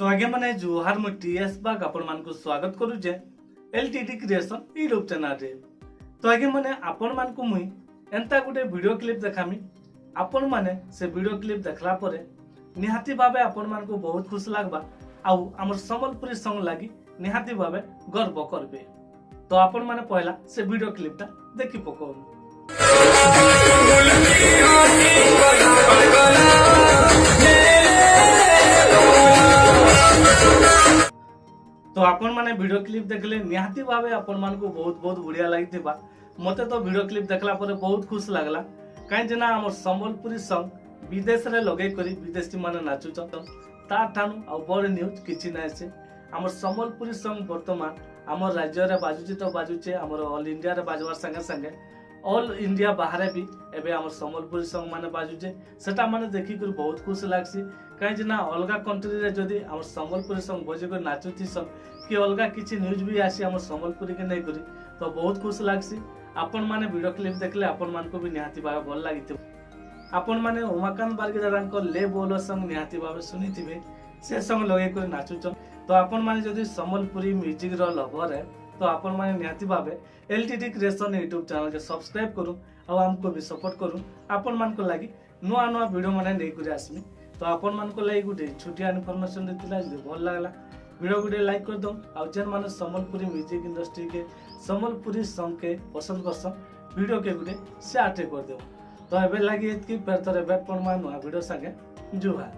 तो आगे मैंने जुहार मु टीएस बाग आपण मान को स्वागत करूचे एलटीडी क्रिएशन यूट्यूब चैनल रे। तो आगे मैंने आपण मान को मुई एंता गुटे वीडियो क्लिप देखामी। आपण माने से वीडियो क्लिप देखला परे निहाती भाबे आपण मान को बहुत खुश लागबा आउ हमर संबलपुरी सॉन्ग लागी निहाती भाबे गर्व करबे। तो आपण माने पहला से वीडियो क्लिपटा देखि पको। तो आपण माने वीडियो क्लिप देखले निहाती भाबे आपण मान को बहुत बहुत बढ़िया लागिथिबा। मते तो वीडियो क्लिप देखला परे बहुत खुश लागला काई जना हमर संबलपुरी सॉन्ग विदेश रे लगे करी विदेशी माने नाचु छ ता ठानु आ बड़ न्यूज किछि नै से हमर संबलपुरी सॉन्ग वर्तमान हमर राज्य रे बाजुची तो बाजुचे हमर ऑल इंडिया रे बाजवार संगे संगे ऑल इंडिया बाहर भी एबे हमर संबलपुरी सॉन्ग माने बाजुचे सेटा माने देखि कर बहुत खुश लागसी काई जना अलगा कंट्री रे जदी हमर संबलपुरी सॉन्ग बजे कर नाचुती सब कि अलगा किछि न्यूज भी आसी हमर संबलपुरी के नै करी तो बहुत खुश लागसी। आपण माने वीडियो क्लिप देखले आपण मान को भी निहाती भाबे भल लागिते। आपण माने उमाकांत बारगीदारां को ले बोलो सॉन्ग निहाती भाबे सुनिथिबे से सॉन्ग लगे कर नाचुछ। तो आपण माने जदी संबलपुरी म्यूजिक रो लवर है तो आपण माने निहाती भाबे एलटीडी क्रिएशन यूट्यूब चैनल के सब्सक्राइब करू और हमको भी सपोर्ट करू। आपण मान को लागि नुआ नुआ वीडियो माने नै करी आसमी। तो आपण मान को लागि गुटे छोटिया इन्फॉर्मेशन देतिला जे भल लागला वीडियो गुटे लाइक कर दो और जेन माने संबलपुरी म्यूजिक इंडस्ट्री के संबलपुरी सॉन्ग के पसंद करसन वीडियो के गुटे शेयर कर दो। तो एबे लागि एतकी फेर तरे बैक पर नुआ वीडियो संगे जुहा।